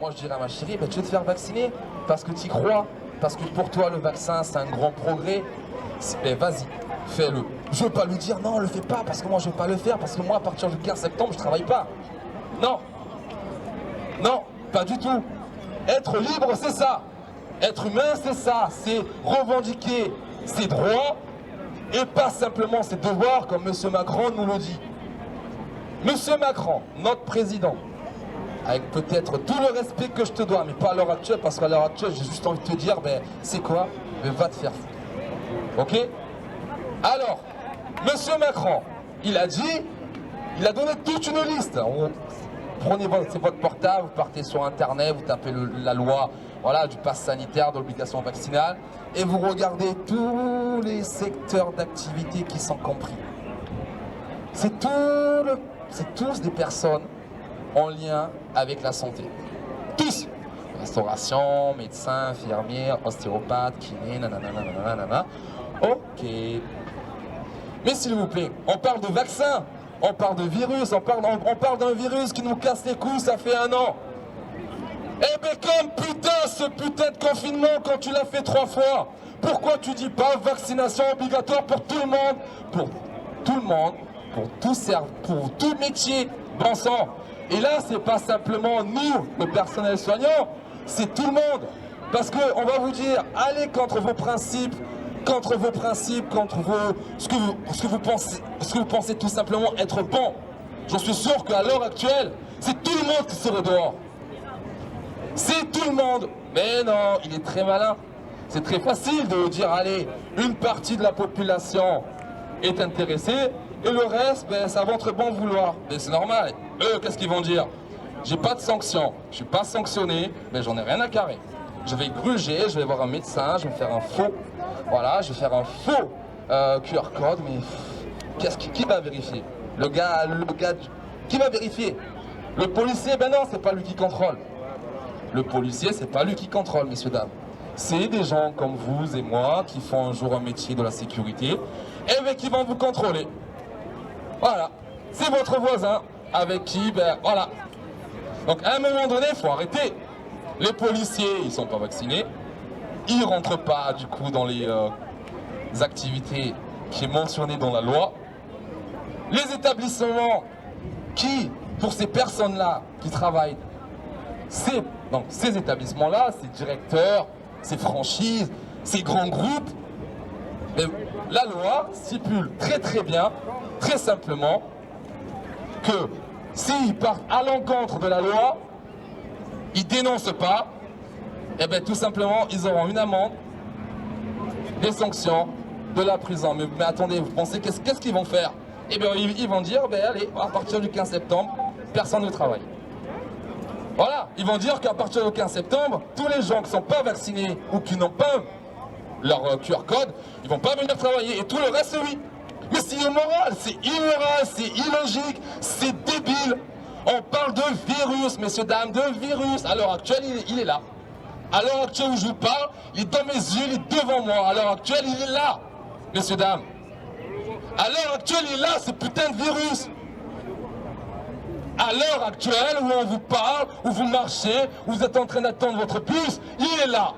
moi je dirais à ma chérie, ben, tu veux te faire vacciner parce que tu y crois, parce que pour toi le vaccin c'est un grand progrès. Ben vas-y, fais-le. Je veux pas lui dire non, le fais pas parce que moi je veux pas le faire, parce que moi à partir du 15 septembre je travaille pas. Non, non, pas du tout. Être libre c'est ça. Être humain c'est ça, c'est revendiquer ses droits et pas simplement ses devoirs comme M. Macron nous le dit. M. Macron, notre président, avec peut-être tout le respect que je te dois, mais pas à l'heure actuelle, parce qu'à l'heure actuelle, j'ai juste envie de te dire, ben, c'est quoi? Ben, va te faire foutre. Ok? Alors, M. Macron, il a dit, il a donné toute une liste. Prenez votre portable, vous partez sur Internet, vous tapez la loi voilà, du pass sanitaire, de l'obligation vaccinale, et vous regardez tous les secteurs d'activité qui sont compris. C'est tous des personnes en lien avec la santé. Tous. Restauration, médecins, infirmières, ostéopathes, kinés, nanana. Ok. Mais s'il vous plaît, on parle de vaccin, on parle de virus, on parle d'un virus qui nous casse les couilles, ça fait 1 an. Eh ben comme putain, ce putain de confinement quand tu l'as fait 3 fois, pourquoi tu dis pas vaccination obligatoire pour tout le monde? Pour tout le monde, pour tout métier, bon sang. Et là, c'est pas simplement nous, le personnel soignant, c'est tout le monde. Parce qu'on va vous dire, allez contre vos principes, contre ce que vous pensez tout simplement être bon. Je suis sûr qu'à l'heure actuelle, c'est tout le monde qui serait dehors. C'est tout le monde. Mais non, il est très malin. C'est très facile de dire, allez, une partie de la population est intéressée et le reste, ben, ça va entre bon vouloir. Mais c'est normal. Eux, qu'est-ce qu'ils vont dire? J'ai pas de sanction, je suis pas sanctionné, mais j'en ai rien à carrer. Je vais gruger, je vais voir un médecin, je vais faire un faux, voilà, je vais faire un faux QR code, mais qui va vérifier? Le gars, qui va vérifier? Le policier, ben non, c'est pas lui qui contrôle. Le policier, c'est pas lui qui contrôle, messieurs, dames. C'est des gens comme vous et moi qui font un jour un métier de la sécurité et ben, qui vont vous contrôler. Voilà, c'est votre voisin avec qui, ben voilà. Donc à un moment donné, il faut arrêter. Les policiers, ils sont pas vaccinés. Ils rentrent pas du coup dans les activités qui est mentionnées dans la loi. Les établissements qui, pour ces personnes-là qui travaillent, ces établissements-là, ces directeurs, ces franchises, ces grands groupes, et la loi stipule très très bien, très simplement, que s'ils partent à l'encontre de la loi, ils dénoncent pas, et bien tout simplement ils auront une amende, des sanctions, de la prison. Mais attendez, vous pensez qu'est-ce qu'ils vont faire? Eh bien ils vont dire, ben allez, à partir du 15 septembre, personne ne travaille. Voilà, ils vont dire qu'à partir du 15 septembre, tous les gens qui ne sont pas vaccinés ou qui n'ont pas leur QR code, ils vont pas venir travailler. Et tout le reste, oui. Mais c'est immoral, c'est illogique, c'est débile. On parle de virus, messieurs, dames, de virus. À l'heure actuelle, il est là. À l'heure actuelle où je vous parle, il est dans mes yeux, il est devant moi. À l'heure actuelle, il est là, messieurs, dames. À l'heure actuelle, il est là, ce putain de virus. À l'heure actuelle, où on vous parle, où vous marchez, où vous êtes en train d'attendre votre bus, il est là.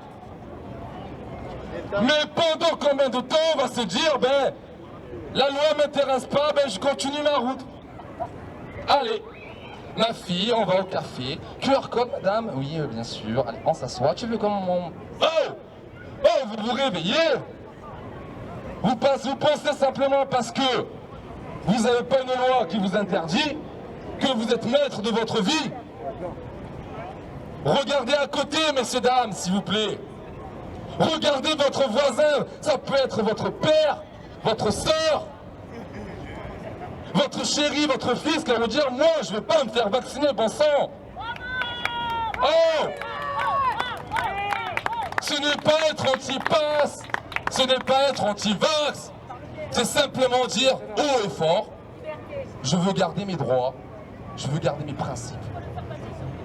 Mais pendant combien de temps on va se dire, ben, la loi ne m'intéresse pas, ben je continue ma route. Allez, ma fille, on va au café. QR code, madame? Oui, bien sûr. Allez, on s'assoit. Tu veux comment... Oh, vous vous réveillez? Vous pensez simplement parce que vous n'avez pas une loi qui vous interdit que vous êtes maître de votre vie. Regardez à côté, messieurs, dames, s'il vous plaît. Regardez votre voisin, ça peut être votre père, votre soeur, votre chéri, votre fils, qui va vous dire, moi, je ne vais pas me faire vacciner, bon sang. Oh! Ce n'est pas être anti-pass, ce n'est pas être anti-vax, c'est simplement dire haut et fort, je veux garder mes droits, je veux garder mes principes.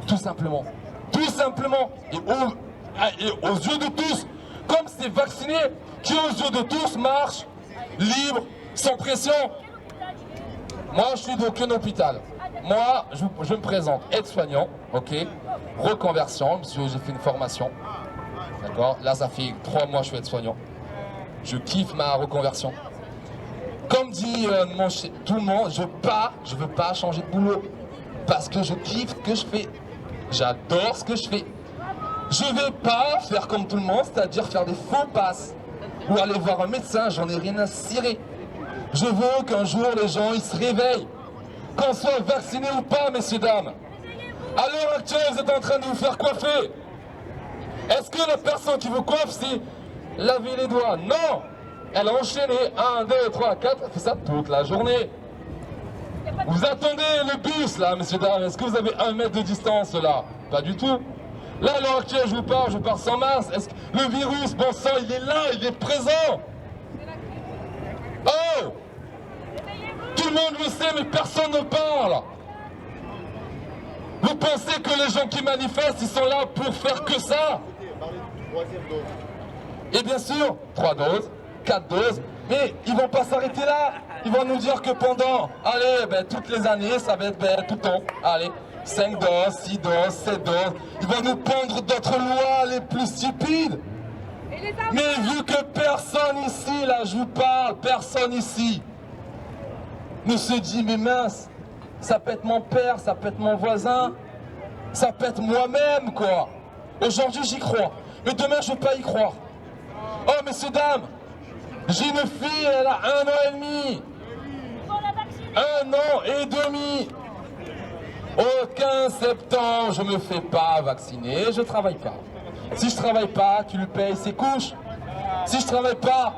Tout simplement. Tout simplement. Et aux yeux de tous, comme c'est vacciné, qui aux yeux de tous marche, libre, sans pression. Moi, je suis d'aucun hôpital. Moi, je me présente aide-soignant, ok? reconversion, parce que j'ai fait une formation. D'accord? Là, ça fait 3 mois que je suis aide-soignant. Je kiffe ma reconversion. Comme dit tout le monde, je veux pas changer de boulot. Parce que je kiffe ce que je fais. J'adore ce que je fais. Je vais pas faire comme tout le monde, c'est-à-dire faire des faux passes. Ou aller voir un médecin, j'en ai rien à cirer. Je veux qu'un jour les gens ils se réveillent. Qu'on soit vacciné ou pas, messieurs, dames. À l'heure actuelle, vous êtes en train de vous faire coiffer. Est-ce que la personne qui vous coiffe, c'est laver les doigts? Non. Elle a enchaîné 1, 2, 3, 4, elle fait ça toute la journée. Vous attendez le bus là, messieurs, dames. Est-ce que vous avez 1 mètre de distance là? Pas du tout. Là, à l'heure actuelle, je pars sans masque. Est-ce que le virus, bon sang, il est là, il est présent? Oh! Tout le monde le sait, mais personne ne parle. Vous pensez que les gens qui manifestent, ils sont là pour faire que ça? Et bien sûr, 3 doses, 4 doses, mais ils vont pas s'arrêter là. Ils vont nous dire que pendant, allez, toutes les années, ça va être tout le temps. Allez, 5 doses, 6 doses, 7 doses. Ils vont nous pondre d'autres lois les plus stupides. Mais vu que personne ici, là, je vous parle, personne ici ne se dit, mais mince, ça peut être mon père, ça peut être mon voisin, ça peut être moi-même, quoi. Aujourd'hui, j'y crois, mais demain, je ne vais pas y croire. Oh, messieurs, dames, j'ai une fille, elle a 1 an et demi. 1 an et demi. Au 15 septembre, je me fais pas vacciner, je travaille pas. Si je travaille pas, tu lui payes ses couches. Si je travaille pas,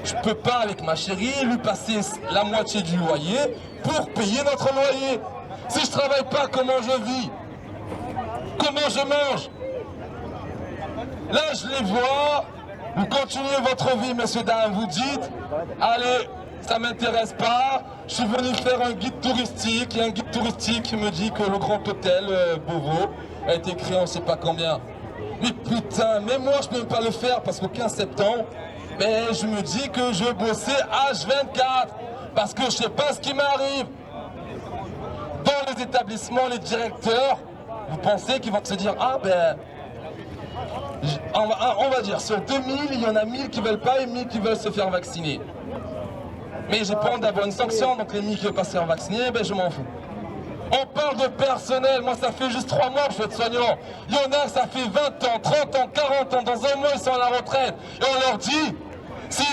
je peux pas avec ma chérie lui passer la moitié du loyer pour payer notre loyer. Si je travaille pas, comment je vis? Comment je mange? Là, je les vois. Vous continuez votre vie, messieurs, dames. Vous dites, allez, ça m'intéresse pas. Je suis venu faire un guide touristique. Il y a un guide touristique qui me dit que le Grand Hôtel Beauvau a été créé on sait pas combien. Mais putain, mais moi je peux même pas le faire parce qu'au 15 septembre, je me dis que je bossais H24 parce que je sais pas ce qui m'arrive. Dans les établissements, les directeurs, vous pensez qu'ils vont se dire, on va dire sur 2000, il y en a 1000 qui veulent pas et 1000 qui veulent se faire vacciner. Mais j'ai pas honte d'avoir une sanction, donc les 1000 qui veulent pas se faire vacciner, je m'en fous. On parle de personnel, moi ça fait juste 3 mois que je suis soignant. Il y en a, ça fait 20 ans, 30 ans, 40 ans, dans 1 mois ils sont à la retraite. Et on leur dit, si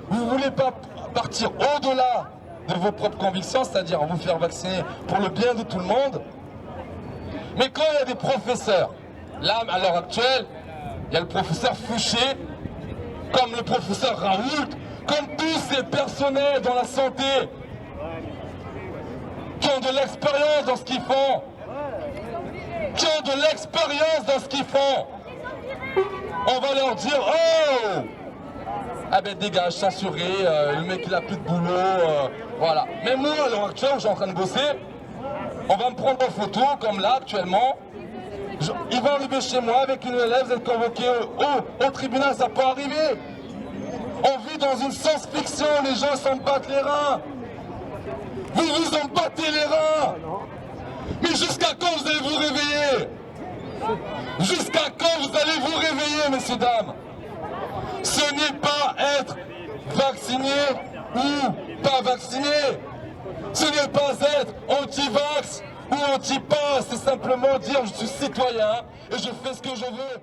vous ne voulez pas partir au-delà de vos propres convictions, c'est-à-dire vous faire vacciner pour le bien de tout le monde, mais quand il y a des professeurs, là à l'heure actuelle, il y a le professeur Fouché, comme le professeur Raoult, comme tous ces personnels dans la santé, qui ont de l'expérience dans ce qu'ils font, on va leur dire, oh, dégage, s'assurer, le mec il a plus de boulot, voilà. Mais moi, à l'heure actuelle, je suis en train de bosser, on va me prendre en photo, comme là, actuellement, ils vont arriver chez moi avec une élève, vous êtes convoqué au tribunal, ça peut arriver. On vit dans une science-fiction, les gens s'en battent les reins. Vous vous en battez les reins. Mais jusqu'à quand vous allez vous réveiller? Jusqu'à quand vous allez vous réveiller, messieurs, dames? Ce n'est pas être vacciné ou pas vacciné. Ce n'est pas être anti-vax ou anti-pass. C'est simplement dire je suis citoyen et je fais ce que je veux.